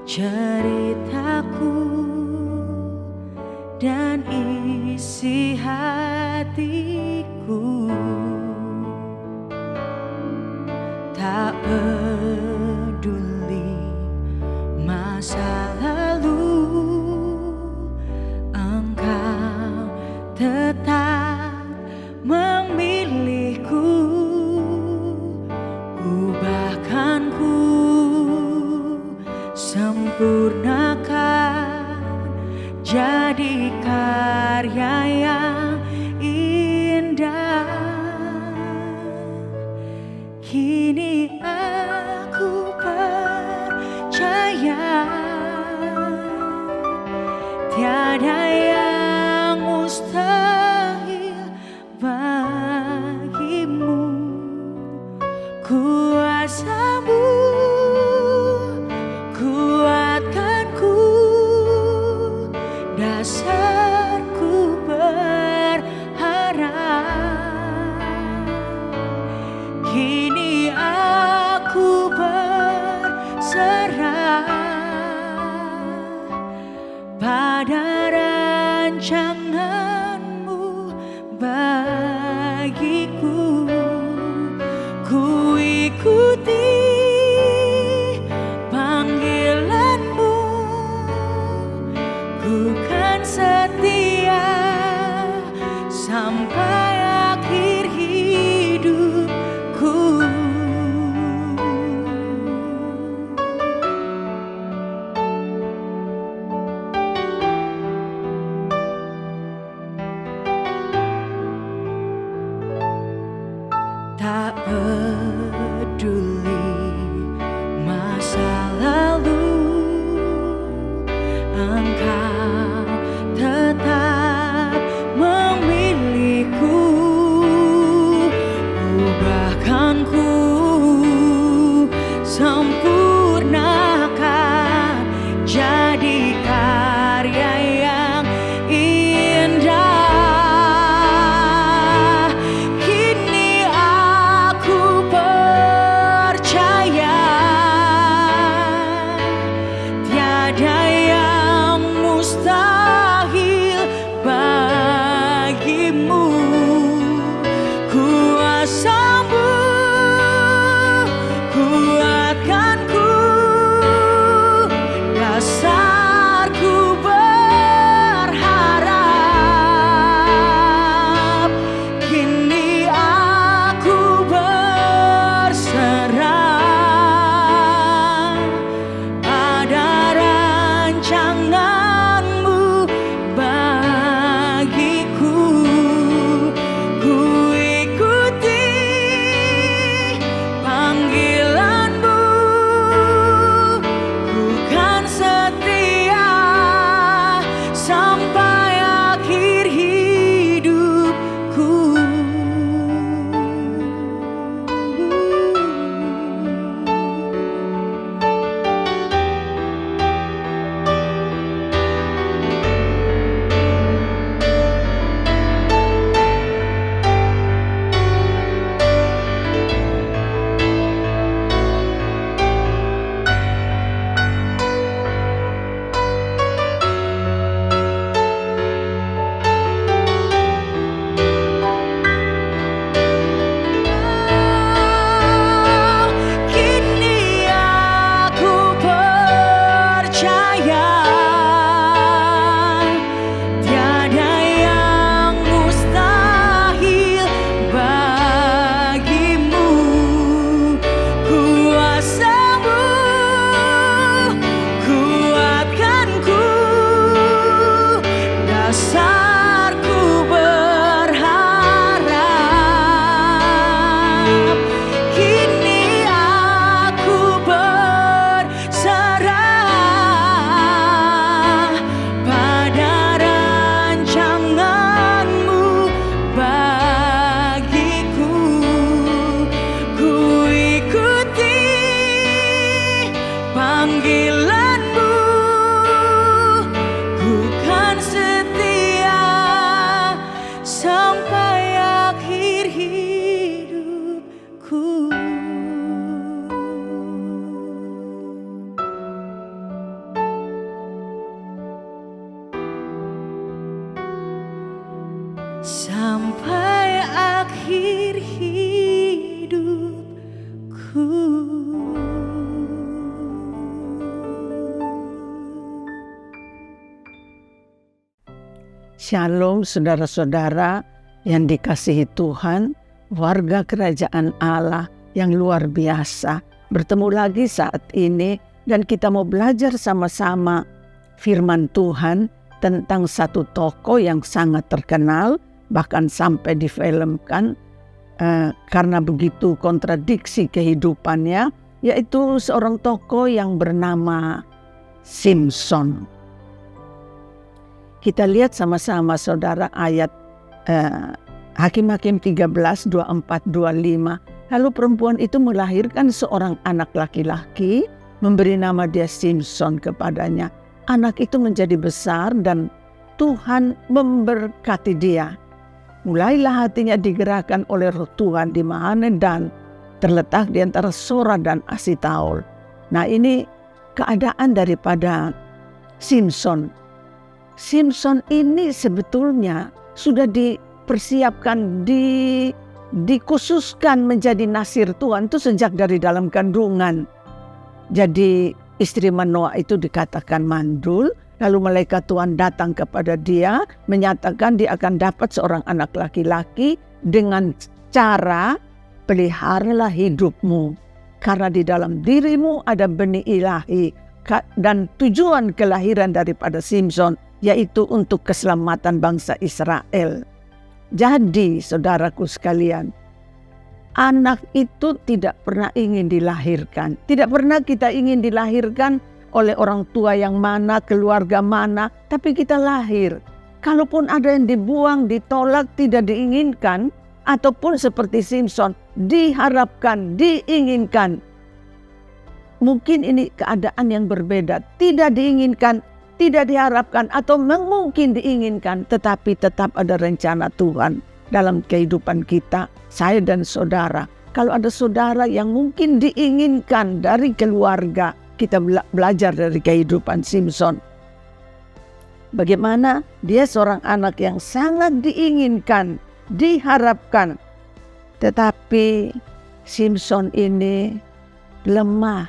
ceritaku dan isi hatiku. Tak peduli masa lalu, engkau tetap memilihku. Ubahkan ku, sempurnakan jadi karya yang indah. Kini aku percaya tiada yang mustahil bagimu. Kuasamu kuatkanku, dasarku berharap. Kini aku berserah pada rancanganmu bagiku. Ku ikuti panggilanmu, ku kan setia sampai akhir hidupku. Tak peduli masa lalu, engkau tetap memilihku. Ubahkan ku, sempurnakan jadi karya yang indah. Tiada yang mustahil bagimu. Kuasamu kuatkanku, dasarku berharap. Kini aku berserah pada rancanganmu bagiku. Ku ikuti panggilanmu, ku kan setia sampai akhir hidupku. Dasarku berharap. Kini aku berserah pada rancanganmu bagiku. Ku ikuti panggilanmu, ku kan setia sampai akhir hidupku. sampai akhir hidupku. Shalom saudara-saudara yang dikasihi Tuhan, warga kerajaan Allah yang luar biasa. Bertemu lagi saat ini dan kita mau belajar sama-sama firman Tuhan tentang satu tokoh yang sangat terkenal, bahkan sampai difilmkan karena begitu kontradiksi kehidupannya, yaitu seorang tokoh yang bernama Simson. Kita lihat sama-sama saudara ayat Hakim-Hakim 13, 24, 25. Lalu perempuan itu melahirkan seorang anak laki-laki, memberi nama dia Simson kepadanya. Anak itu menjadi besar dan Tuhan memberkati dia. Mulailah hatinya digerakkan oleh Roh Tuhan di Mahane dan terletak di antara Sora dan Asitaol. Nah, ini keadaan daripada Simson. Simson ini sebetulnya sudah dipersiapkan, dikhususkan menjadi nasir Tuhan itu sejak dari dalam kandungan. Jadi istri Manoah itu dikatakan mandul, lalu malaikat Tuhan datang kepada dia, menyatakan dia akan dapat seorang anak laki-laki dengan cara peliharalah hidupmu. Karena di dalam dirimu ada benih ilahi dan tujuan kelahiran daripada Simson, yaitu untuk keselamatan bangsa Israel. Jadi saudaraku sekalian, anak itu tidak pernah ingin dilahirkan. Tidak pernah kita ingin dilahirkan oleh orang tua yang mana, keluarga mana, tapi kita lahir. Kalaupun ada yang dibuang, ditolak, tidak diinginkan, ataupun seperti Simson, diharapkan, diinginkan. Mungkin ini keadaan yang berbeda, tidak diinginkan, tidak diharapkan, atau mungkin diinginkan, tetapi tetap ada rencana Tuhan dalam kehidupan kita, saya dan saudara. Kalau ada saudara yang mungkin diinginkan dari keluarga, kita belajar dari kehidupan Simson. Bagaimana dia seorang anak yang sangat diinginkan, diharapkan, tetapi Simson ini lemah,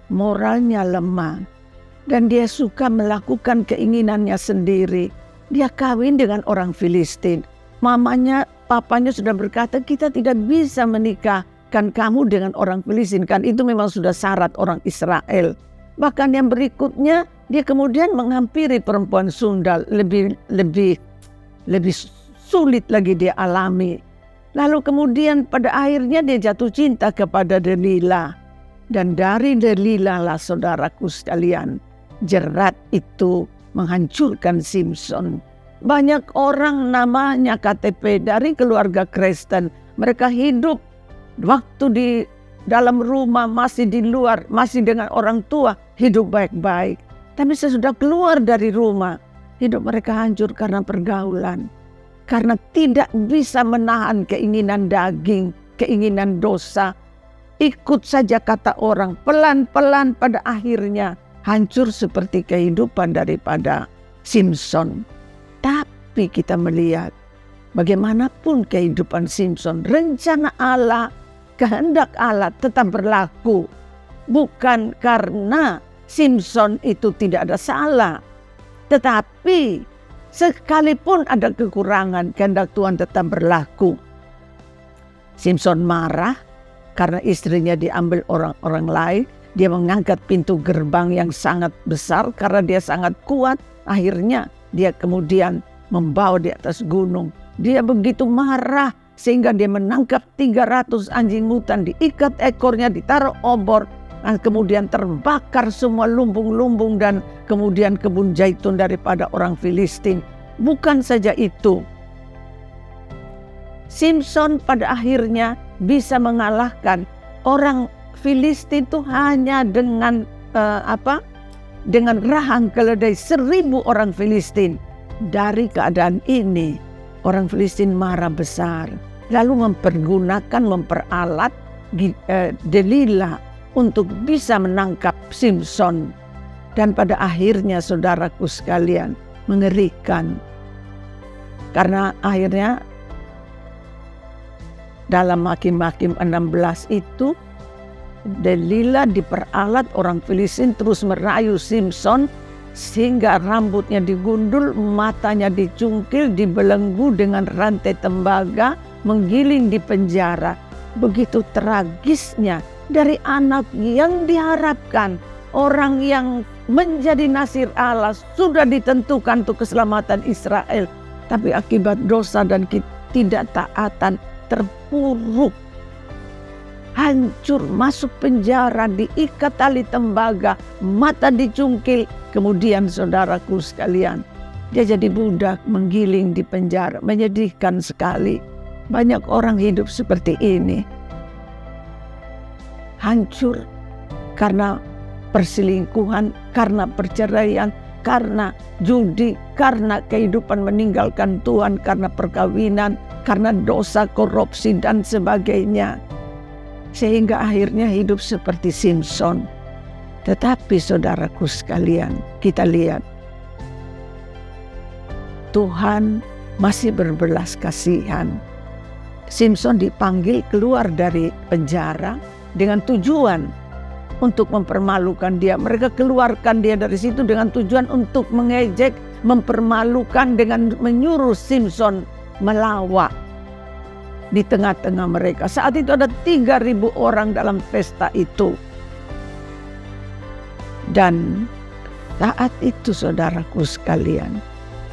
moralnya lemah. Dan dia suka melakukan keinginannya sendiri. Dia kawin dengan orang Filistin. Mamanya, papanya sudah berkata, kita tidak bisa menikahkan kamu dengan orang Filistin. Kan itu memang sudah syarat orang Israel. Bahkan yang berikutnya, dia kemudian menghampiri perempuan sundal. Lebih sulit lagi dia alami. Lalu kemudian pada akhirnya dia jatuh cinta kepada Delila. Dan dari Delila lah saudaraku sekalian, jerat itu menghancurkan Simson. Banyak orang namanya KTP dari keluarga Kristen. Mereka hidup waktu di dalam rumah, masih di luar, masih dengan orang tua, hidup baik-baik. Tapi sesudah keluar dari rumah, hidup mereka hancur karena pergaulan. Karena tidak bisa menahan keinginan daging, keinginan dosa. Ikut saja kata orang, pelan-pelan pada akhirnya hancur seperti kehidupan daripada Simson. Tapi kita melihat bagaimanapun kehidupan Simson, rencana Allah, kehendak Allah tetap berlaku. Bukan karena Simson itu tidak ada salah, tetapi sekalipun ada kekurangan, kehendak Tuhan tetap berlaku. Simson marah karena istrinya diambil orang-orang lain. Dia mengangkat pintu gerbang yang sangat besar karena dia sangat kuat. Akhirnya dia kemudian membawa di atas gunung. Dia begitu marah sehingga dia menangkap 300 anjing hutan, diikat ekornya, ditaruh obor, dan kemudian terbakar semua lumbung-lumbung dan kemudian kebun zaitun daripada orang Filistin. Bukan saja itu, Simson pada akhirnya bisa mengalahkan orang Filistin itu hanya dengan dengan rahang keledai 1000 orang Filistin. Dari keadaan ini orang Filistin marah besar, lalu memperalat Delila untuk bisa menangkap Simson. Dan pada akhirnya saudaraku sekalian, mengerikan, Karena akhirnya dalam Hakim-Hakim 16 itu Delila diperalat orang Filistin terus merayu Simson sehingga rambutnya digundul, matanya dicungkil, dibelenggu dengan rantai tembaga, menggiling di penjara. Begitu tragisnya dari anak yang diharapkan, orang yang menjadi nasir Allah, sudah ditentukan untuk keselamatan Israel. Tapi akibat dosa dan ketidaktaatan terpuruk, hancur, masuk penjara, diikat tali tembaga, mata dicungkil. Kemudian saudaraku sekalian, dia jadi budak menggiling di penjara. Menyedihkan sekali. Banyak orang hidup seperti ini. Hancur karena perselingkuhan, karena perceraian, karena judi, karena kehidupan meninggalkan Tuhan, karena perkawinan, karena dosa, korupsi, dan sebagainya. Sehingga akhirnya hidup seperti Simson. Tetapi saudaraku sekalian, kita lihat Tuhan masih berbelas kasihan. Simson dipanggil keluar dari penjara dengan tujuan untuk mempermalukan dia. Mereka keluarkan dia dari situ dengan tujuan untuk mengejek, mempermalukan dengan menyuruh Simson melawak di tengah-tengah mereka. Saat itu ada 3.000 orang dalam pesta itu. Dan saat itu saudaraku sekalian,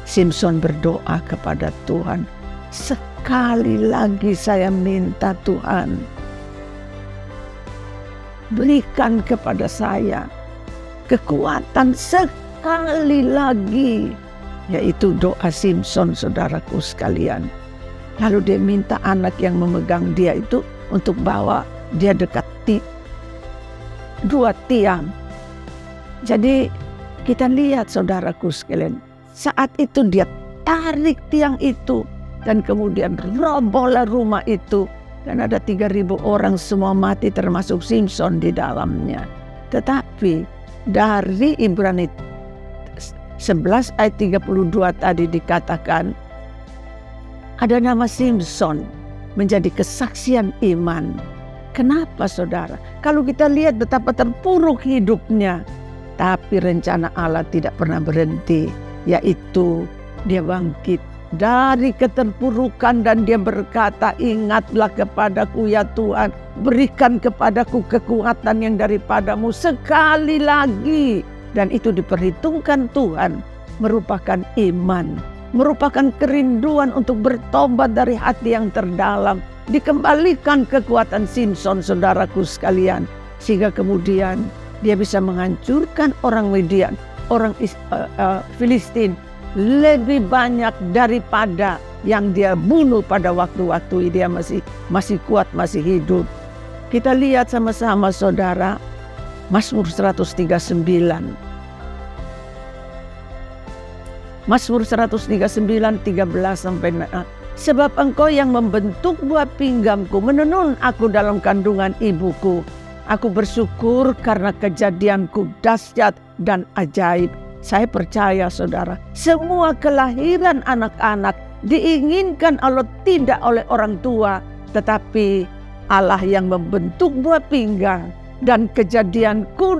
Simson berdoa kepada Tuhan. Sekali lagi saya minta Tuhan, berikan kepada saya kekuatan sekali lagi. Yaitu doa Simson saudaraku sekalian. Lalu dia minta anak yang memegang dia itu untuk bawa dia dekat 2 tiang. Jadi kita lihat saudaraku sekalian, saat itu dia tarik tiang itu dan kemudian robohlah rumah itu. Dan ada 3.000 orang semua mati termasuk Simson di dalamnya. Tetapi dari Ibrani 11 ayat 32 tadi dikatakan ada nama Simson menjadi kesaksian iman. Kenapa saudara? Kalau kita lihat betapa terpuruk hidupnya, tapi rencana Allah tidak pernah berhenti, yaitu dia bangkit dari keterpurukan dan dia berkata, ingatlah kepadaku ya Tuhan, berikan kepadaku kekuatan yang daripadamu sekali lagi. Dan itu diperhitungkan Tuhan merupakan iman, merupakan kerinduan untuk bertobat dari hati yang terdalam. Dikembalikan kekuatan Simson saudaraku sekalian, sehingga kemudian dia bisa menghancurkan orang Midian, orang Filistin lebih banyak daripada yang dia bunuh pada waktu-waktu dia masih kuat, masih hidup. Kita lihat sama-sama saudara, Mazmur 139. Mazmur 139, 13-16. Sebab engkau yang membentuk buah pinggamku, menenun aku dalam kandungan ibuku. Aku bersyukur karena kejadianku dahsyat dan ajaib. Saya percaya saudara, semua kelahiran anak-anak diinginkan Allah tidak oleh orang tua, tetapi Allah yang membentuk buah pinggang. Dan kejadianku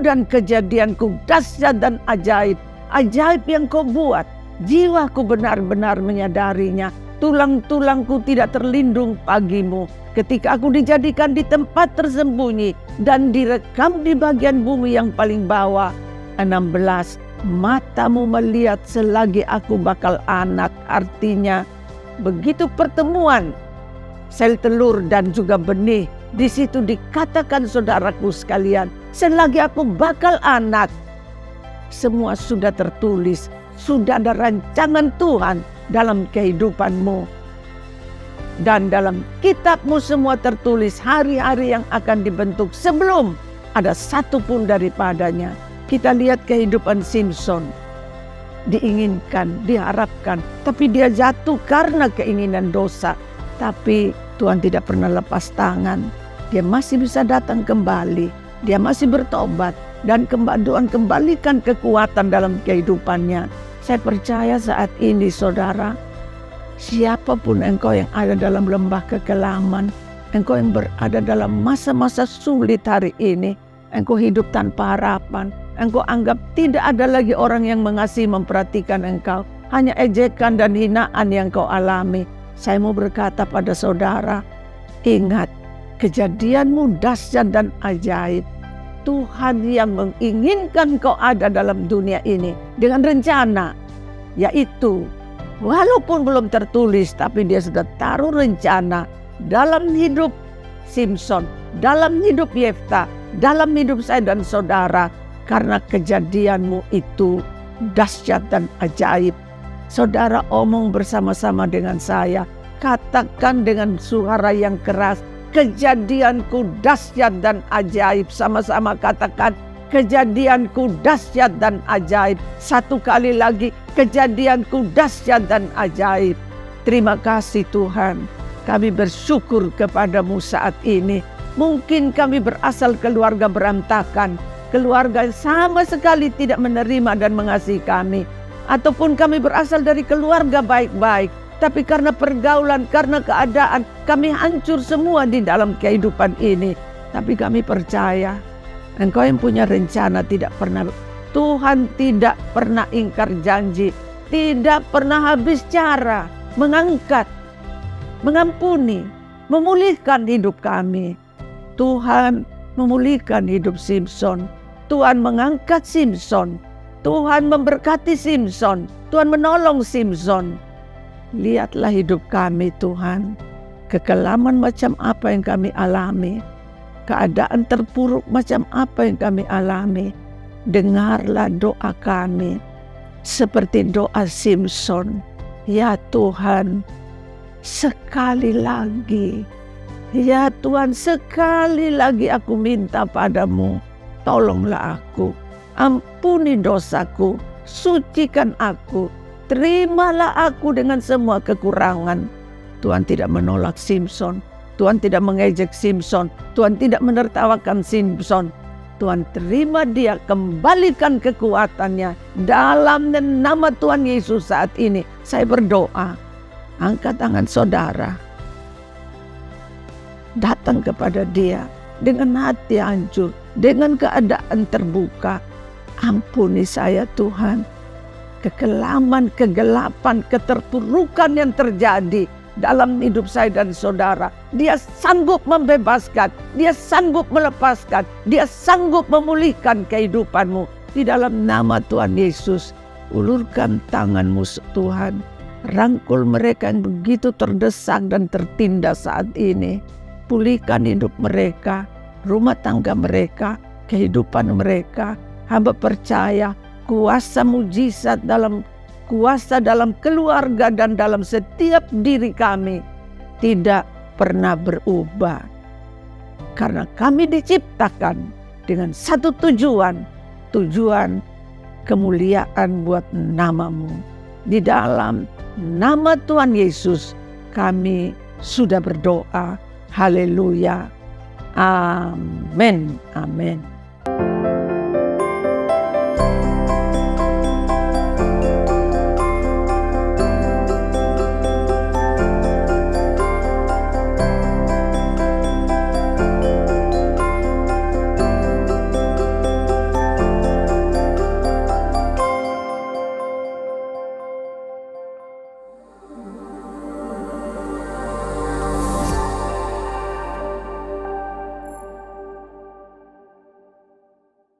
dahsyat dan ajaib. Ajaib yang kau buat, jiwaku benar-benar menyadarinya. Tulang-tulangku tidak terlindung bagimu. Ketika aku dijadikan di tempat tersembunyi dan direkam di bagian bumi yang paling bawah. 16. Matamu melihat selagi aku bakal anak. Artinya begitu pertemuan sel telur dan juga benih, di situ dikatakan saudaraku sekalian, selagi aku bakal anak, semua sudah tertulis, sudah ada rancangan Tuhan dalam kehidupanmu. Dan dalam kitabmu semua tertulis hari-hari yang akan dibentuk sebelum ada satu pun daripadanya. Kita lihat kehidupan Simson. Diinginkan, diharapkan, tapi dia jatuh karena keinginan dosa. Tapi Tuhan tidak pernah lepas tangan. Dia masih bisa datang kembali. Dia masih bertobat. Dan Tuhan kembalikan kekuatan dalam kehidupannya. Saya percaya saat ini saudara, siapapun engkau yang ada dalam lembah kekelaman, engkau yang berada dalam masa-masa sulit hari ini, engkau hidup tanpa harapan, engkau anggap tidak ada lagi orang yang mengasihi memperhatikan engkau, hanya ejekan dan hinaan yang kau alami. Saya mau berkata pada saudara, ingat, kejadianmu dahsyat dan ajaib. Tuhan yang menginginkan kau ada dalam dunia ini dengan rencana, yaitu walaupun belum tertulis, tapi dia sudah taruh rencana dalam hidup Simson, dalam hidup Yefta, dalam hidup saya dan saudara. Karena kejadianmu itu dahsyat dan ajaib. Saudara omong bersama-sama dengan saya, katakan dengan suara yang keras, kejadianku dahsyat dan ajaib. Sama-sama katakan, kejadianku dahsyat dan ajaib. Satu kali lagi, kejadianku dahsyat dan ajaib. Terima kasih Tuhan, kami bersyukur kepadamu saat ini. Mungkin kami berasal keluarga berantakan, keluarga yang sama sekali tidak menerima dan mengasihi kami. Ataupun kami berasal dari keluarga baik-baik, tapi karena pergaulan, karena keadaan, kami hancur semua di dalam kehidupan ini. Tapi kami percaya, Engkau yang punya rencana tidak pernah, Tuhan tidak pernah ingkar janji, tidak pernah habis cara mengangkat, mengampuni, memulihkan hidup kami. Tuhan memulihkan hidup Simson, Tuhan mengangkat Simson, Tuhan memberkati Simson, Tuhan menolong Simson. Lihatlah hidup kami Tuhan, kekelaman macam apa yang kami alami, keadaan terpuruk macam apa yang kami alami. Dengarlah doa kami seperti doa Simson. Ya Tuhan, sekali lagi, ya Tuhan, sekali lagi aku minta padamu, tolonglah aku, ampuni dosaku, sucikan aku, terimalah aku dengan semua kekurangan. Tuhan tidak menolak Simson, Tuhan tidak mengejek Simson, Tuhan tidak menertawakan Simson. Tuhan terima dia, kembalikan kekuatannya dalam nama Tuhan Yesus. Saat ini saya berdoa, angkat tangan saudara, datang kepada dia dengan hati hancur, dengan keadaan terbuka. Ampuni saya Tuhan, kekelaman, kegelapan, keterpurukan yang terjadi dalam hidup saya dan saudara. Dia sanggup membebaskan, dia sanggup melepaskan, dia sanggup memulihkan kehidupanmu. Di dalam nama Tuhan Yesus, ulurkan tanganmu Tuhan, rangkul mereka yang begitu terdesak dan tertindas saat ini. Pulihkan hidup mereka, rumah tangga mereka, kehidupan mereka. Hamba percaya kuasa mujizat dalam keluarga dan dalam setiap diri kami tidak pernah berubah. Karena kami diciptakan dengan satu tujuan kemuliaan buat namamu. Di dalam nama Tuhan Yesus kami sudah berdoa. Haleluya. Amin. Amin.